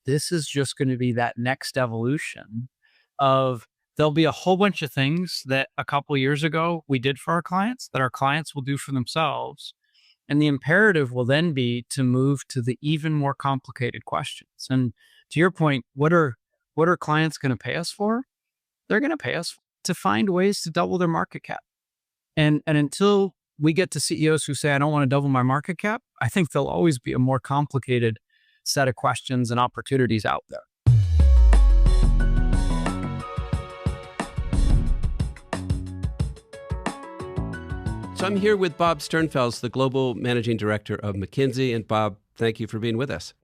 this is just going to be that next evolution of there'll be a whole bunch of things that a couple of years ago we did for our clients that our clients will do for themselves. And the imperative will then be to move to the even more complicated questions. And to your point, what are clients going to pay us for? They're going to pay us to find ways to double their market cap. And until we get to CEOs who say, I don't want to double my market cap, I think there'll always be a more complicated set of questions and opportunities out there. So I'm here with Bob Sternfels, the Global Managing Director of McKinsey. And Bob, thank you for being with us.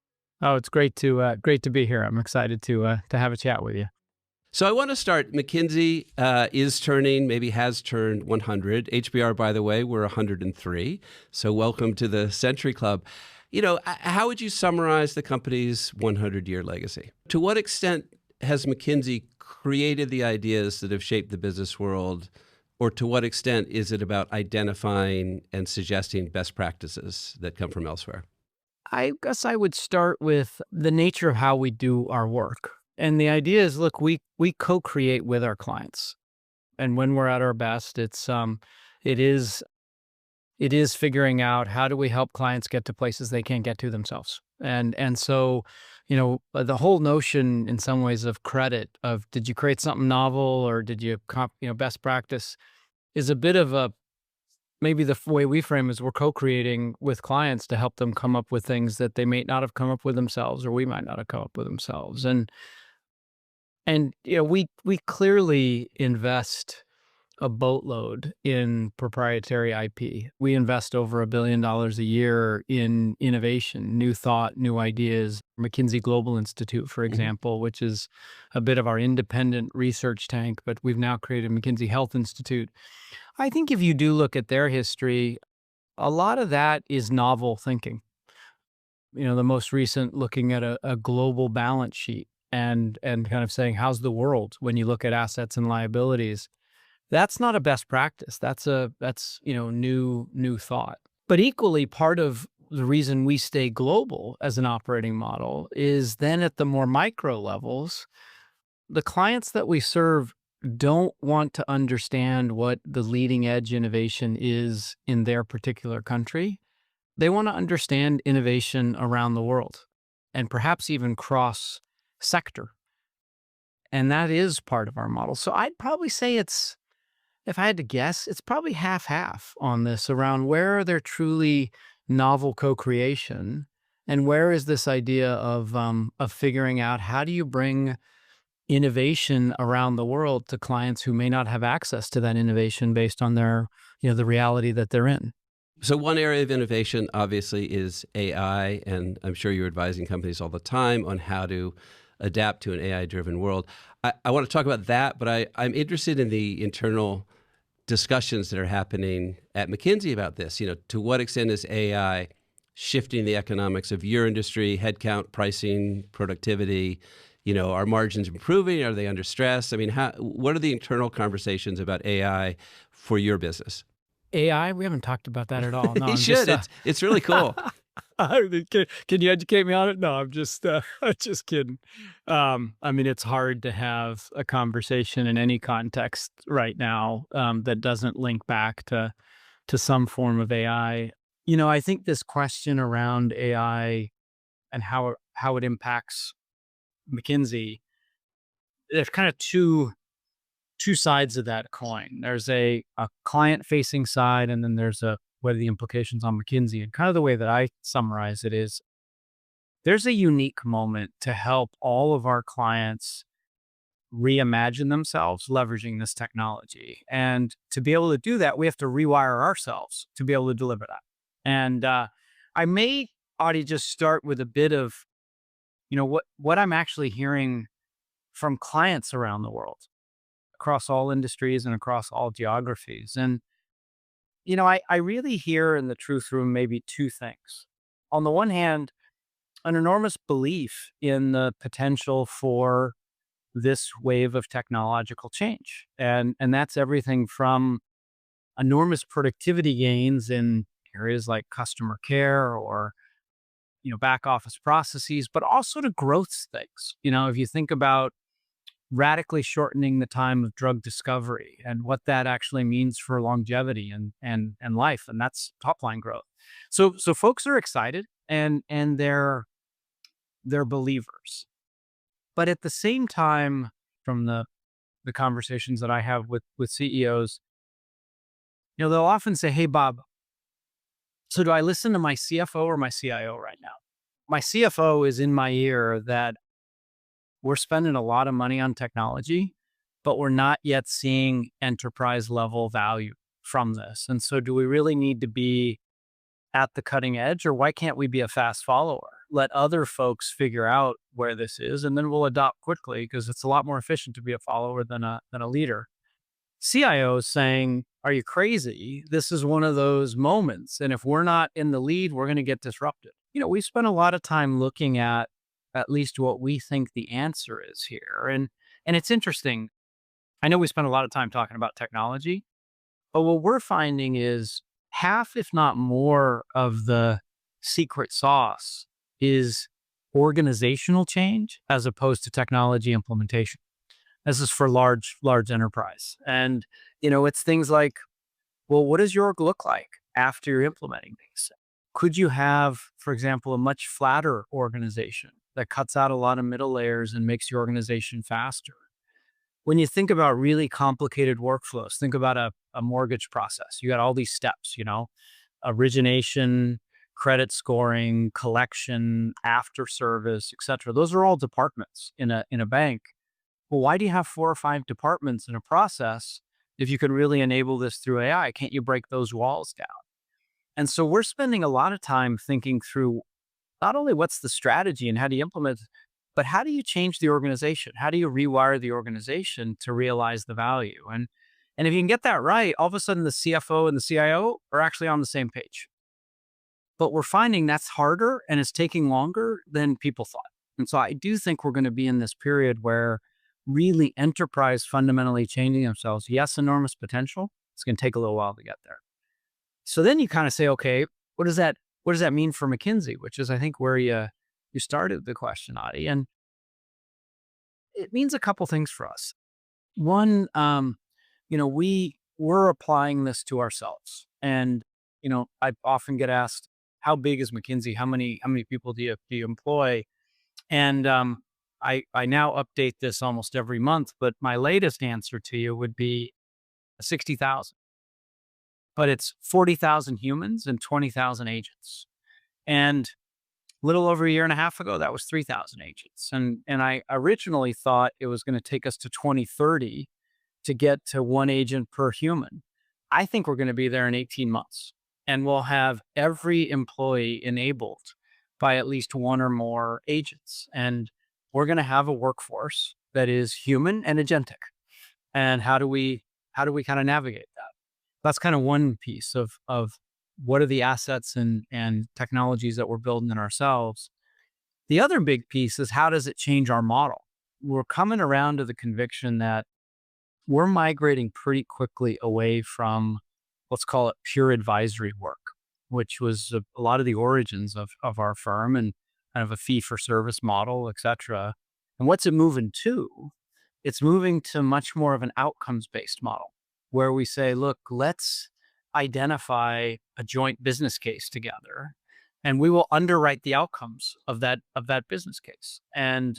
Oh, it's great to be here. I'm excited to have a chat with you. So I want to start. McKinsey is turning, maybe has turned 100. HBR, by the way, we're 103. So welcome to the Century Club. You know, how would you summarize the company's 100-year legacy? To what extent has McKinsey created the ideas that have shaped the business world? Or to what extent is it about identifying and suggesting best practices that come from elsewhere? I guess I would start with the nature of how we do our work. And the idea is, look, we co-create with our clients. And when we're at our best, it is figuring out how do we help clients get to places they can't get to themselves. And so, you know, the whole notion in some ways of credit of did you create something novel or did you best practice is a bit of maybe the way we frame is we're co-creating with clients to help them come up with things that they may not have come up with themselves, or we might not have come up with themselves. And you know, we clearly invest a boatload in proprietary IP. We invest over $1 billion a year in innovation, new thought, new ideas. McKinsey Global Institute, for example, which is a bit of our independent research tank, but we've now created McKinsey Health Institute. I think if you do look at their history, a lot of that is novel thinking. You know, the most recent looking at a global balance sheet and kind of saying, how's the world when you look at assets and liabilities? That's not a best practice. That's new thought. But equally, part of the reason we stay global as an operating model is then at the more micro levels, the clients that we serve don't want to understand what the leading edge innovation is in their particular country. They want to understand innovation around the world and perhaps even cross sector. And that is part of our model. So I'd probably say if I had to guess, it's probably half-half on this around where are there truly novel co-creation and where is this idea of figuring out how do you bring innovation around the world to clients who may not have access to that innovation based on their, the reality that they're in. So one area of innovation obviously is AI, and I'm sure you're advising companies all the time on how to adapt to an AI-driven world. I want to talk about that, but I'm interested in the internal discussions that are happening at McKinsey about this. You know, to what extent is AI shifting the economics of your industry, headcount, pricing, productivity? You know, are margins improving? Are they under stress? I mean, what are the internal conversations about AI for your business? AI? We haven't talked about that at all. No, you should. It's really cool. Can you educate me on it? No, I'm just kidding. I mean, it's hard to have a conversation in any context right now that doesn't link back to some form of AI. You know, I think this question around AI and how it impacts McKinsey, there's kind of two sides of that coin. There's a client-facing side, and then there's what are the implications on McKinsey. And kind of the way that I summarize it is there's a unique moment to help all of our clients reimagine themselves leveraging this technology. And to be able to do that, we have to rewire ourselves to be able to deliver that. And I may, Adi, just start with a bit of, what I'm actually hearing from clients around the world, across all industries and across all geographies. And I really hear in the truth room maybe two things. On the one hand, an enormous belief in the potential for this wave of technological change. And that's everything from enormous productivity gains in areas like customer care or back office processes, but also to growth things. If you think about radically shortening the time of drug discovery and what that actually means for longevity and life, and that's top line growth. So folks are excited and they're believers. But at the same time, from the conversations that I have with CEOs, they'll often say, "Hey, Bob, so do I listen to my CFO or my CIO right now?" My CFO is in my ear that we're spending a lot of money on technology, but we're not yet seeing enterprise level value from this. And so do we really need to be at the cutting edge, or why can't we be a fast follower? Let other folks figure out where this is, and then we'll adopt quickly because it's a lot more efficient to be a follower than a leader. CIO is saying, "Are you crazy? This is one of those moments. And if we're not in the lead, we're going to get disrupted." We spent a lot of time looking at least what we think the answer is here. And it's interesting. I know we spent a lot of time talking about technology, but what we're finding is half, if not more, of the secret sauce is organizational change as opposed to technology implementation. This is for large enterprise. And, it's things like, well, what does your org look like after you're implementing these? Could you have, for example, a much flatter organization that cuts out a lot of middle layers and makes your organization faster? When you think about really complicated workflows, think about a mortgage process. You got all these steps, origination, credit scoring, collection, after service, et cetera. Those are all departments in a bank. Well, why do you have 4 or 5 departments in a process if you can really enable this through AI? Can't you break those walls down? And so we're spending a lot of time thinking through not only what's the strategy and how do you implement it, but how do you change the organization? How do you rewire the organization to realize the value? And if you can get that right, all of a sudden the CFO and the CIO are actually on the same page. But we're finding that's harder and it's taking longer than people thought. And so I do think we're going to be in this period where really enterprise fundamentally changing themselves. Yes, enormous potential. It's going to take a little while to get there. So then you kind of say, okay, what does that mean for McKinsey? Which is, I think, where you started the question, Adi. And it means a couple things for us. One, we're applying this to ourselves. And, I often get asked, how big is McKinsey? How many people do you employ? And I now update this almost every month, but my latest answer to you would be 60,000. But it's 40,000 humans and 20,000 agents. And a little over a year and a half ago, that was 3,000 agents. And I originally thought it was going to take us to 2030 to get to 1 agent per human. I think we're going to be there in 18 months. And we'll have every employee enabled by at least 1 or more agents. And we're going to have a workforce that is human and agentic. And how do we kind of navigate that? That's kind of one piece of what are the assets and technologies that we're building in ourselves. The other big piece is how does it change our model? We're coming around to the conviction that we're migrating pretty quickly away from, let's call it, pure advisory work, which was a lot of the origins of our firm and kind of a fee for service model, et cetera. And what's it moving to? It's moving to much more of an outcomes based model where we say, look, let's identify a joint business case together and we will underwrite the outcomes of that business case. And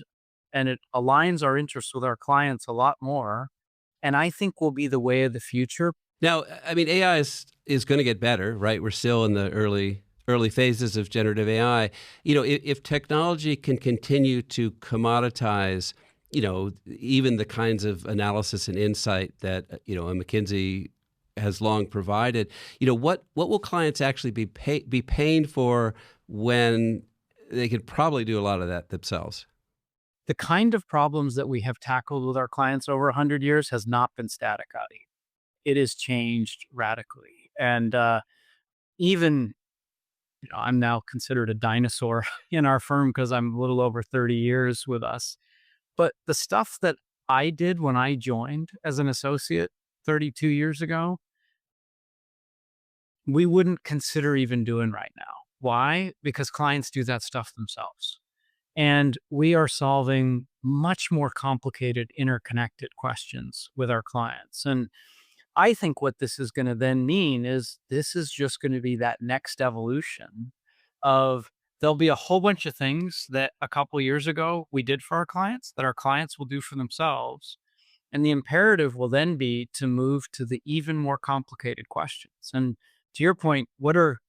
it aligns our interests with our clients a lot more. And I think will be the way of the future. Now, I mean, AI is going to get better, right? We're still in the early phases of generative AI. If technology can continue to commoditize, even the kinds of analysis and insight that, a McKinsey has long provided, what will clients actually be paying for when they could probably do a lot of that themselves? The kind of problems that we have tackled with our clients over 100 years has not been static, Adi. It has changed radically. And even, I'm now considered a dinosaur in our firm because I'm a little over 30 years with us. But the stuff that I did when I joined as an associate 32 years ago, we wouldn't consider even doing right now. Why? Because clients do that stuff themselves. And we are solving much more complicated, interconnected questions with our clients. And I think what this is going to then mean is this is just going to be that next evolution of there'll be a whole bunch of things that a couple years ago we did for our clients that our clients will do for themselves. And the imperative will then be to move to the even more complicated questions. And to your point, what are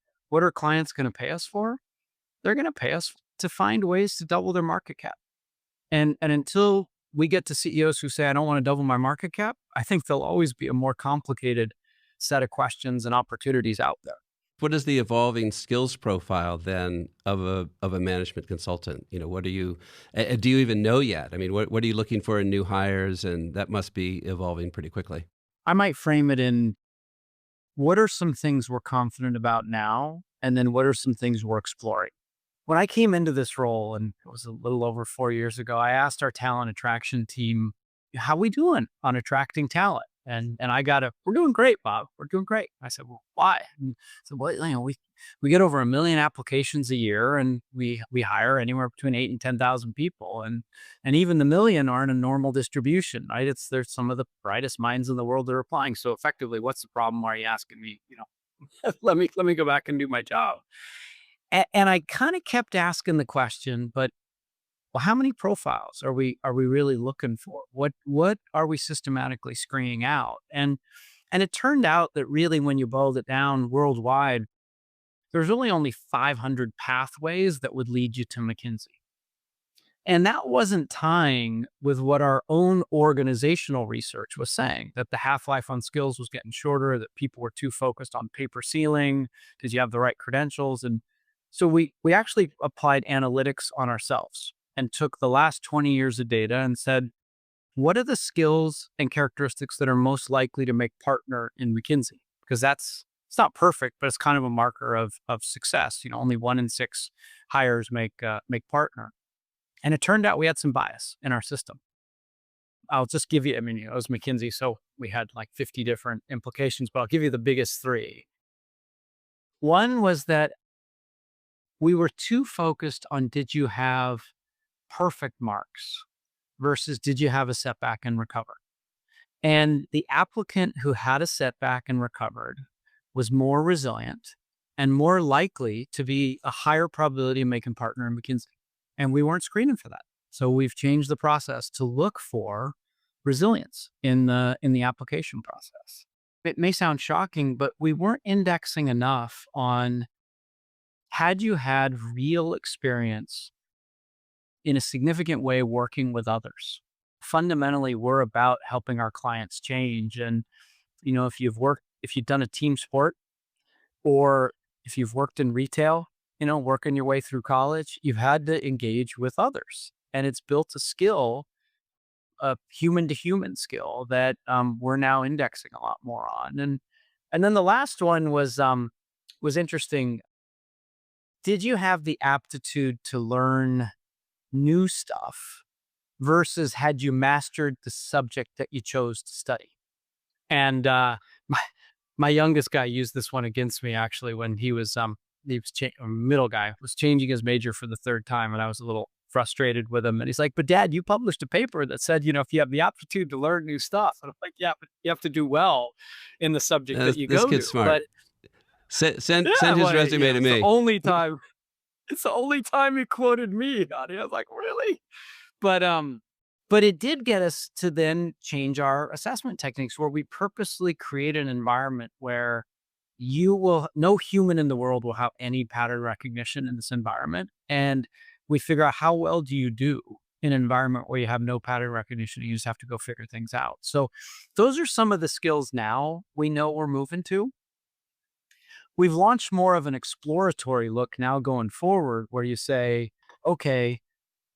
clients going to pay us for? They're going to pay us to find ways to double their market cap. And until we get to CEOs who say, I don't want to double my market cap, I think there'll always be a more complicated set of questions and opportunities out there. What is the evolving skills profile then of a management consultant? What are you do you even know yet? I mean, what are you looking for in new hires? And that must be evolving pretty quickly. I might frame it in what are some things we're confident about now? And then what are some things we're exploring? When I came into this role, and it was a little over 4 years ago, I asked our talent attraction team, how we doing on attracting talent? And I got we're doing great, Bob. We're doing great. I said, well, why? And so, well, we get over 1 million applications a year, and we hire anywhere between 8 and 10,000 people, and even the million aren't a normal distribution, right? There's some of the brightest minds in the world that are applying. So effectively, what's the problem? Why are you asking me? Let me go back and do my job. And I kind of kept asking the question, but well, how many profiles are we really looking for? What are we systematically screening out? And it turned out that really, when you boiled it down worldwide, there's really only 500 pathways that would lead you to McKinsey. And that wasn't tying with what our own organizational research was saying, that the half-life on skills was getting shorter, that people were too focused on paper ceiling because you have the right credentials. And so we actually applied analytics on ourselves and took the last 20 years of data and said, what are the skills and characteristics that are most likely to make partner in McKinsey? Because it's not perfect, but it's kind of a marker of success. Only 1 in 6 hires make partner. And it turned out we had some bias in our system. I'll just give you, I mean, it was McKinsey, so we had like 50 different implications, but I'll give you the biggest 3. One was that we were too focused on, did you have perfect marks versus did you have a setback and recover? And the applicant who had a setback and recovered was more resilient and more likely to be a higher probability of making partner in McKinsey. And we weren't screening for that. So we've changed the process to look for resilience in the application process. It may sound shocking, but we weren't indexing enough on, had you had real experience in a significant way working with others? Fundamentally, we're about helping our clients change. And, if you've done a team sport, or if you've worked in retail, working your way through college, you've had to engage with others. And it's built a skill, a human to human skill that we're now indexing a lot more on. And then the last one was interesting. Did you have the aptitude to learn new stuff versus had you mastered the subject that you chose to study? And my youngest guy used this one against me, actually, when middle guy was changing his major for the 3rd time, and I was a little frustrated with him. And he's like, "But Dad, you published a paper that said, if you have the aptitude to learn new stuff." And I'm like, "Yeah, but you have to do well in the subject that you This go to." kid's smart. But Send yeah, his well, resume to it's the me. only time. It's the only time he quoted me, Adi. I was like, "Really?" But but it did get us to then change our assessment techniques, where we purposely create an environment where no human in the world will have any pattern recognition in this environment. And we figure out, how well do you do in an environment where you have no pattern recognition? You just have to go figure things out. So those are some of the skills now we know we're moving to. We've launched more of an exploratory look now going forward, where you say, okay,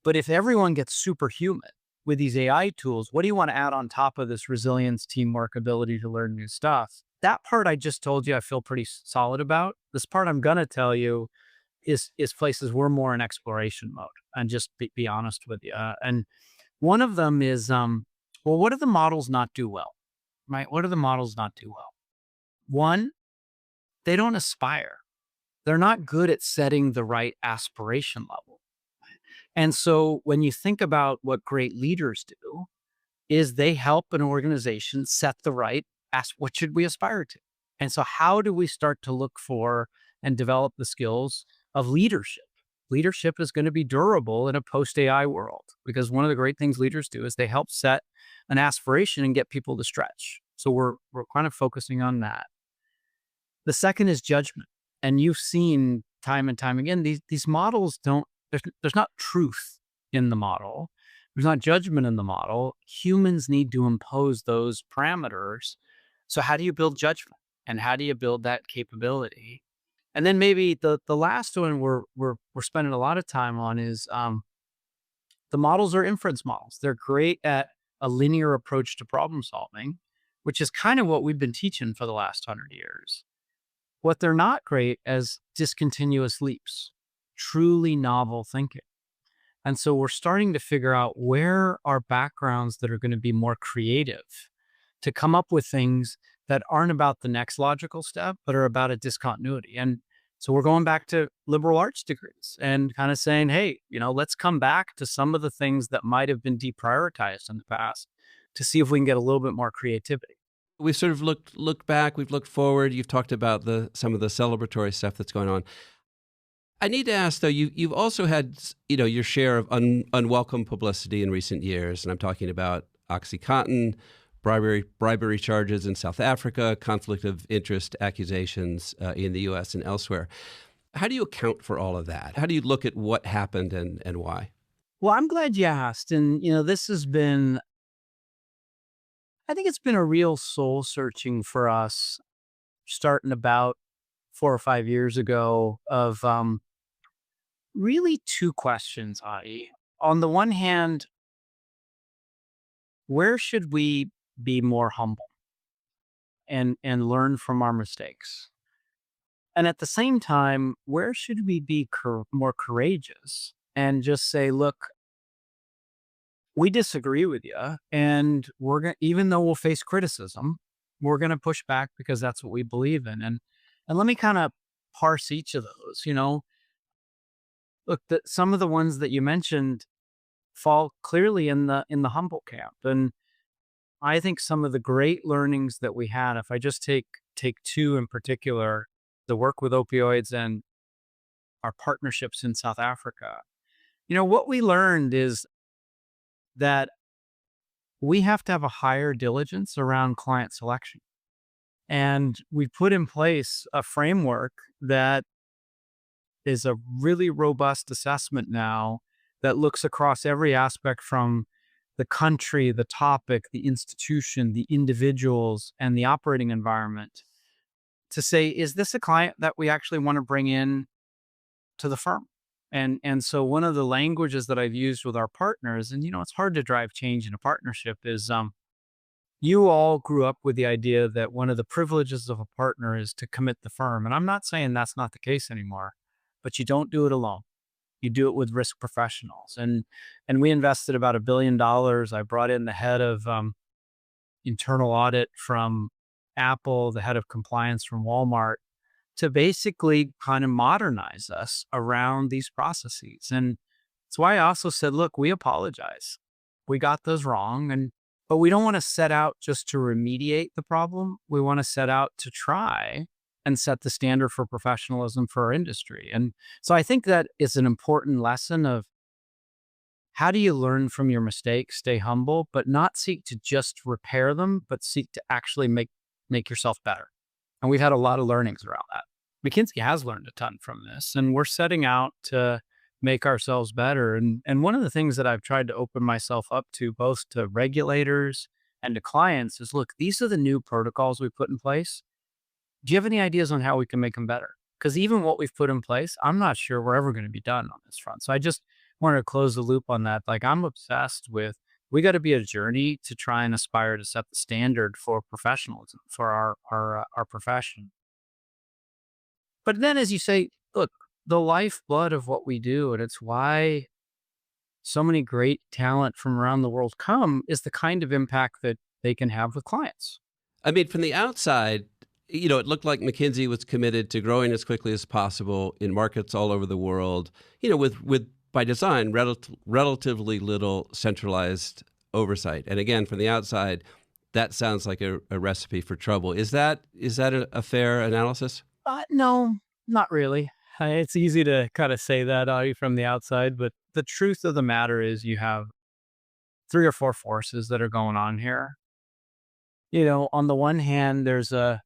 but if everyone gets superhuman with these AI tools, what do you want to add on top of this resilience, teamwork, ability to learn new stuff? That part I just told you I feel pretty solid about. This part I'm going to tell you is places we're more in exploration mode, and just be honest with you. And one of them is, well, what do the models not do well, right? What do the models not do well? One, they don't aspire. they're not good at setting the right aspiration level. And so when you think about what great leaders do, is they help an organization set the right what should we aspire to? And so how do we start to look for and develop the skills of leadership? Leadership is going to be durable in a post AI world because one of the great things leaders do is they help set an aspiration and get people to stretch. So we're kind of focusing on that. The second is judgment. And you've seen time and time again, these models don't, there's not truth in the model. There's not judgment in the model. Humans need to impose those parameters. So how do you build judgment? And how do you build that capability? And then maybe the last one we're spending a lot of time on is the models are inference models. They're great at a linear approach to problem solving, which is kind of what we've been teaching for the last 100 years. What they're not great as discontinuous leaps, truly novel thinking. And so we're starting to figure out where are backgrounds that are going to be more creative to come up with things that aren't about the next logical step, but are about a discontinuity. And so we're going back to liberal arts degrees and kind of saying, hey, let's come back to some of the things that might have been deprioritized in the past to see if we can get a little bit more creativity. We've sort of looked back, we've looked forward. You've talked about some of the celebratory stuff that's going on. I need to ask though, you've also had your share of unwelcome publicity in recent years, and I'm talking about OxyContin, bribery charges in South Africa, conflict of interest accusations in the U.S. and elsewhere. How do you account for all of that? How do you look at what happened and why? Well, I'm glad you asked. And, this has been, I think it's been a real soul searching for us starting about 4 or 5 years ago of really two questions, Adi. On the one hand, where should we be more humble and learn from our mistakes? And at the same time, where should we be more courageous and just say, look, we disagree with you, and we're going even though we'll face criticism, we're going to push back because that's what we believe in. And let me kind of parse each of those. Look, some of the ones that you mentioned fall clearly in the humble camp, and I think some of the great learnings that we had, if I just take two in particular, the work with opioids and our partnerships in South Africa. What we learned is that we have to have a higher diligence around client selection. And we put in place a framework that is a really robust assessment now that looks across every aspect from the country, the topic, the institution, the individuals, and the operating environment to say, is this a client that we actually want to bring in to the firm? And so one of the languages that I've used with our partners, and it's hard to drive change in a partnership, is you all grew up with the idea that one of the privileges of a partner is to commit the firm. And I'm not saying that's not the case anymore, but you don't do it alone. You do it with risk professionals. And we invested about $1 billion. I brought in the head of internal audit from Apple, the head of compliance from Walmart, to basically kind of modernize us around these processes. And that's why I also said, look, we apologize. We got those wrong. But we don't want to set out just to remediate the problem. We want to set out to try and set the standard for professionalism for our industry. And so I think that is an important lesson of how do you learn from your mistakes, stay humble, but not seek to just repair them, but seek to actually make yourself better. And we've had a lot of learnings around that. McKinsey has learned a ton from this, and we're setting out to make ourselves better. And one of the things that I've tried to open myself up to, both to regulators and to clients, is look, these are the new protocols we put in place. Do you have any ideas on how we can make them better? Because even what we've put in place, I'm not sure we're ever going to be done on this front. So I just wanted to close the loop on that. Like, I'm obsessed with, we got to be a journey to try and aspire to set the standard for professionalism for our profession. But then, as you say, look, the lifeblood of what we do, and it's why so many great talent from around the world come, is the kind of impact that they can have with clients. I mean, from the outside, it looked like McKinsey was committed to growing as quickly as possible in markets all over the world, with by design, relatively little centralized oversight. And again, from the outside, that sounds like a recipe for trouble. Is that a fair analysis? No, not really. It's easy to kind of say that from the outside, but the truth of the matter is you have three or four forces that are going on here. On the one hand, there's an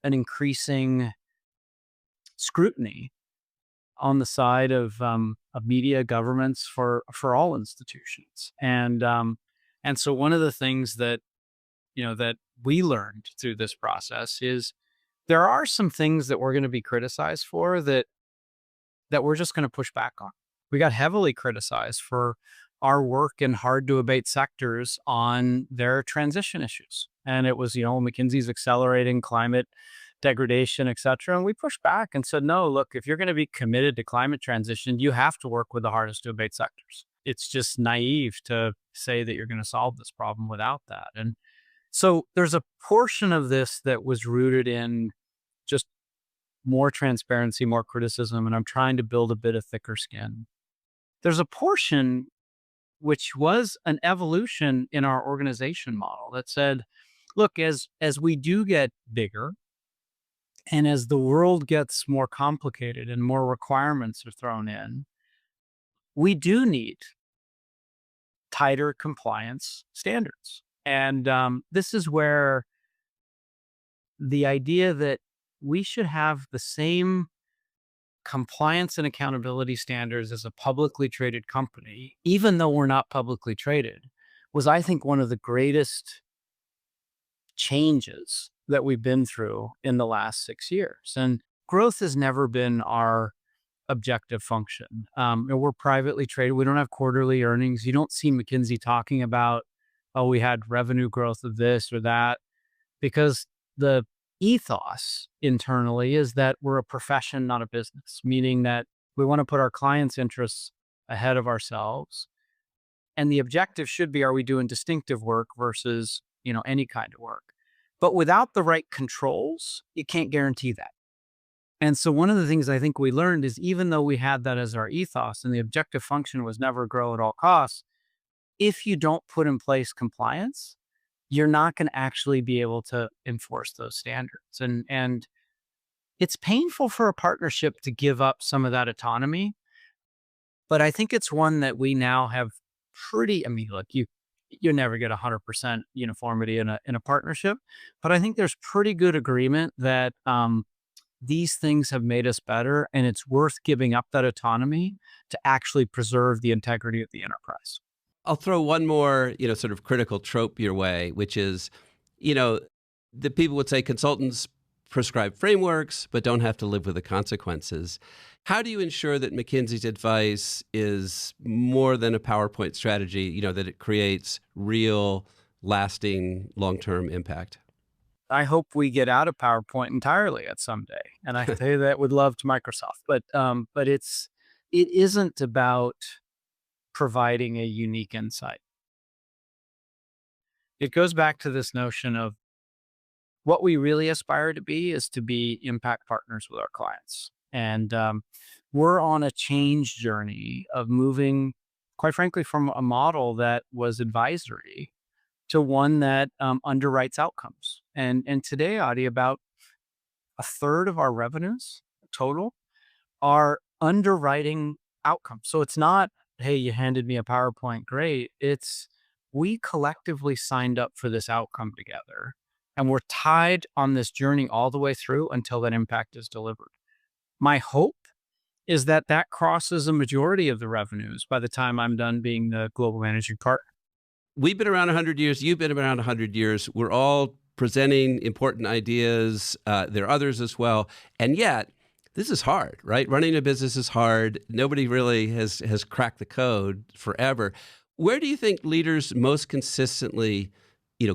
increasing scrutiny on the side of media governments for all institutions, and so one of the things that we learned through this process is there are some things that we're going to be criticized for that we're just going to push back on. We got heavily criticized for our work in hard to abate sectors on their transition issues. And it was, McKinsey's accelerating climate degradation, et cetera. And we pushed back and said, no, look, if you're going to be committed to climate transition, you have to work with the hardest to abate sectors. It's just naive to say that you're going to solve this problem without that. And so there's a portion of this that was rooted in just more transparency, more criticism, and I'm trying to build a bit of thicker skin. There's a portion which was an evolution in our organization model that said, look, as we do get bigger and as the world gets more complicated and more requirements are thrown in, we do need tighter compliance standards. And this is where the idea that we should have the same compliance and accountability standards as a publicly traded company, even though we're not publicly traded, was, I think, one of the greatest changes that we've been through in the last 6 years. And growth has never been our objective function. We're privately traded. We don't have quarterly earnings. You don't see McKinsey talking about, oh, we had revenue growth of this or that, because the ethos internally is that we're a profession, not a business, meaning that we want to put our clients' interests ahead of ourselves. And the objective should be, are we doing distinctive work versus, any kind of work? But without the right controls, you can't guarantee that. And so one of the things I think we learned is, even though we had that as our ethos and the objective function was never grow at all costs, if you don't put in place compliance, you're not going to actually be able to enforce those standards. And it's painful for a partnership to give up some of that autonomy, but I think it's one that we now have look, you never get 100% uniformity in a partnership, but I think there's pretty good agreement that these things have made us better, and it's worth giving up that autonomy to actually preserve the integrity of the enterprise. I'll throw one more, sort of critical trope your way, which is, the people would say consultants prescribe frameworks, but don't have to live with the consequences. How do you ensure that McKinsey's advice is more than a PowerPoint strategy, that it creates real, lasting, long-term impact? I hope we get out of PowerPoint entirely at some day, and I say that with love to Microsoft. But it isn't about providing a unique insight. It goes back to this notion of what we really aspire to be is to be impact partners with our clients. And we're on a change journey of moving, quite frankly, from a model that was advisory to one that underwrites outcomes. And today, Adi, about a third of our revenues total are underwriting outcomes. So it's not, hey, you handed me a PowerPoint, great. It's, we collectively signed up for this outcome together, and we're tied on this journey all the way through until that impact is delivered. My hope is that that crosses a majority of the revenues by the time I'm done being the global managing partner. We've been around 100 years. You've been around 100 years. We're all presenting important ideas. There are others as well. And yet, this is hard, right? Running a business is hard. Nobody really has cracked the code forever. Where do you think leaders most consistently,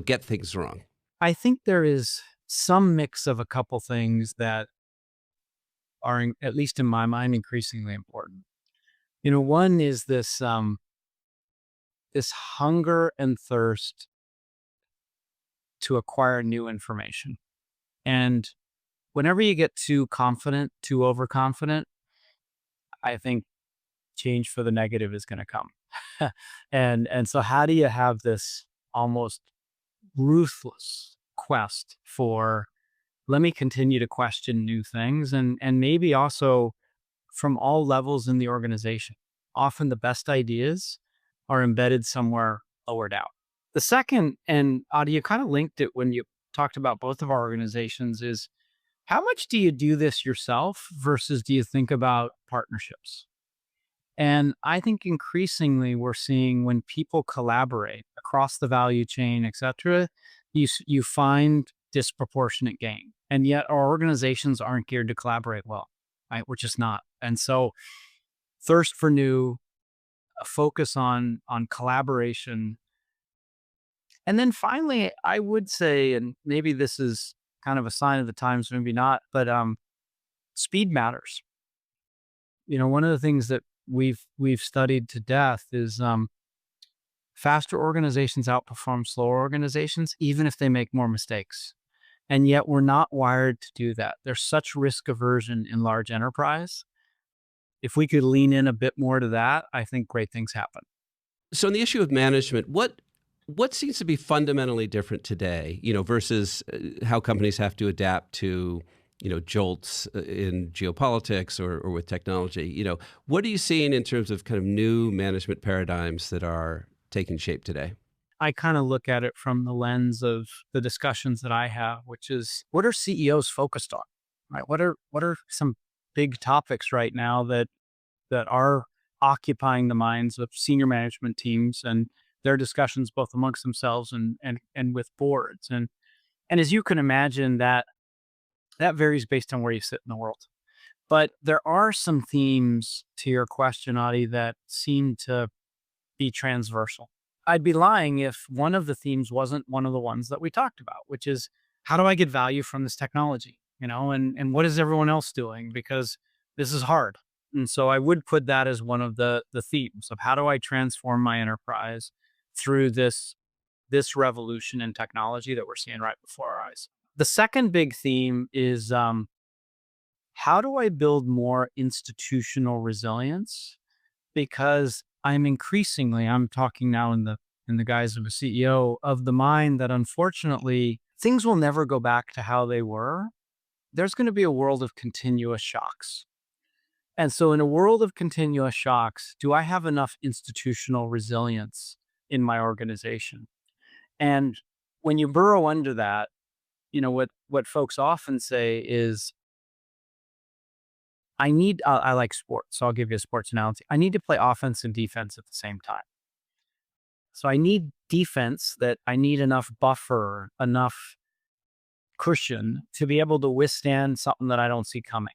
get things wrong? I think there is some mix of a couple things that are, at least in my mind, increasingly important. One is this this hunger and thirst to acquire new information. And whenever you get too confident, too overconfident, I think change for the negative is going to come. And so how do you have this almost ruthless quest for, let me continue to question new things, and maybe also from all levels in the organization. Often the best ideas are embedded somewhere lower down. The second, and Adi, you kind of linked it when you talked about both of our organizations, is how much do you do this yourself versus do you think about partnerships? And I think increasingly we're seeing when people collaborate across the value chain, et cetera, you find disproportionate gain. And yet our organizations aren't geared to collaborate well. Right? We're just not. And so thirst for new, a focus on collaboration. And then finally, I would say, and maybe this is kind of a sign of the times, maybe not, but speed matters. One of the things that we've studied to death is faster organizations outperform slower organizations, even if they make more mistakes. And yet we're not wired to do that. There's such risk aversion in large enterprise. If we could lean in a bit more to that, I think great things happen. So, on the issue of management, what seems to be fundamentally different today, versus how companies have to adapt to, jolts in geopolitics or with technology? What are you seeing in terms of kind of new management paradigms that are taking shape today? I kind of look at it from the lens of the discussions that I have, which is what are CEOs focused on, right? What are some big topics right now that are occupying the minds of senior management teams and their discussions both amongst themselves and with boards. And as you can imagine, that varies based on where you sit in the world. But there are some themes to your question, Adi, that seem to be transversal. I'd be lying if one of the themes wasn't one of the ones that we talked about, which is how do I get value from this technology? And what is everyone else doing? Because this is hard. And so I would put that as one of the themes of how do I transform my enterprise through this revolution in technology that we're seeing right before our eyes. The second big theme is how do I build more institutional resilience? Because I'm talking now in the guise of a CEO, of the mind that unfortunately things will never go back to how they were. There's going to be a world of continuous shocks. And so in a world of continuous shocks, do I have enough institutional resilience in my organization? And when you burrow under that, what folks often say is, I like sports, so I'll give you a sports analogy. I need to play offense and defense at the same time. So I need defense that I need enough buffer, enough cushion to be able to withstand something that I don't see coming.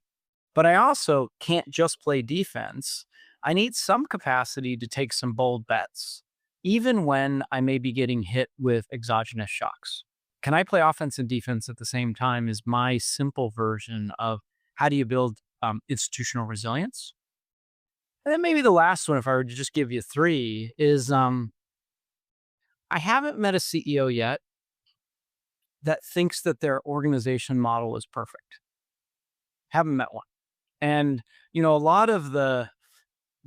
But I also can't just play defense. I need some capacity to take some bold bets, even when I may be getting hit with exogenous shocks. Can I play offense and defense at the same time is my simple version of how do you build institutional resilience. And then maybe the last one, if I were to just give you three, is I haven't met a CEO yet that thinks that their organization model is perfect. Haven't met one. And, a lot of the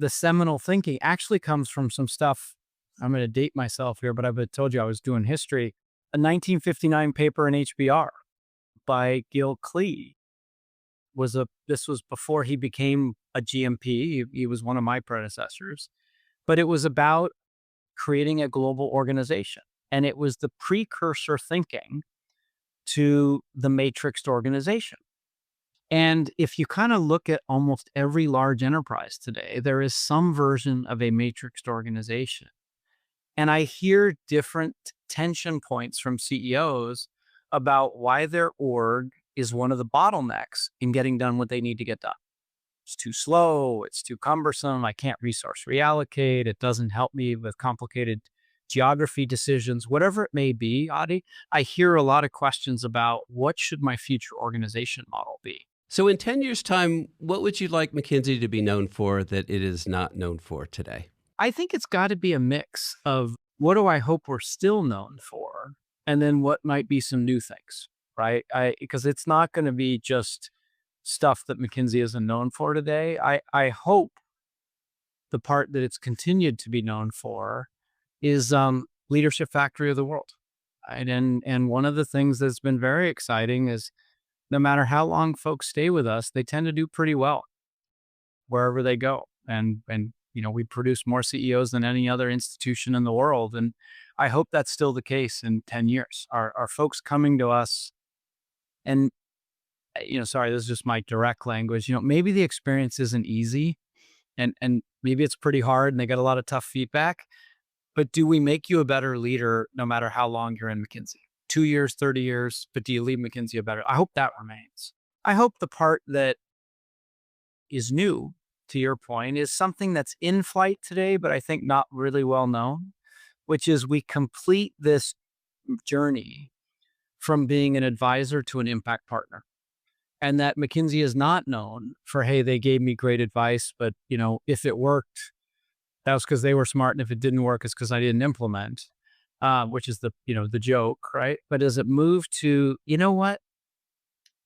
seminal thinking actually comes from some stuff. I'm going to date myself here, but I've told you I was doing history. A 1959 paper in HBR by Gil Klee this was before he became a GMP. He was one of my predecessors, but it was about creating a global organization. And it was the precursor thinking to the matrixed organization. And if you kind of look at almost every large enterprise today, there is some version of a matrixed organization. And I hear different tension points from CEOs about why their org is one of the bottlenecks in getting done what they need to get done. It's too slow. It's too cumbersome. I can't resource reallocate. It doesn't help me with complicated geography decisions, whatever it may be, Adi. I hear a lot of questions about what should my future organization model be? So, in 10 years' time, what would you like McKinsey to be known for that it is not known for today? I think it's got to be a mix of what do I hope we're still known for, and then what might be some new things. right? Because it's not going to be just stuff that McKinsey isn't known for today. I hope the part that it's continued to be known for is leadership factory of the world. Right? And one of the things that's been very exciting is no matter how long folks stay with us, they tend to do pretty well wherever they go. And we produce more CEOs than any other institution in the world. And I hope that's still the case in 10 years. Are folks coming to us and sorry, this is just my direct language. Maybe the experience isn't easy and maybe it's pretty hard and they get a lot of tough feedback. But do we make you a better leader no matter how long you're in McKinsey? 2 years, 30 years, but do you leave McKinsey a better? I hope that remains. I hope the part that is new, to your point, is something that's in flight today, but I think not really well known, which is we complete this journey from being an advisor to an impact partner. And that McKinsey is not known for, hey, they gave me great advice, but if it worked, that was because they were smart, and if it didn't work, it's because I didn't implement, which is the joke, right? But as it moved to, what?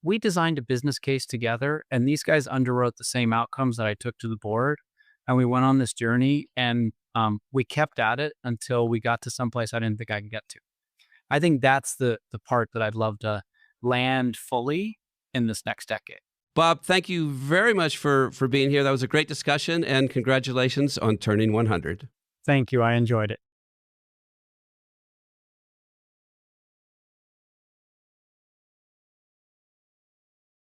We designed a business case together, and these guys underwrote the same outcomes that I took to the board, and we went on this journey, and we kept at it until we got to someplace I didn't think I could get to. I think that's the part that I'd love to land fully in this next decade. Bob, thank you very much for being here. That was a great discussion, and congratulations on turning 100. Thank you. I enjoyed it.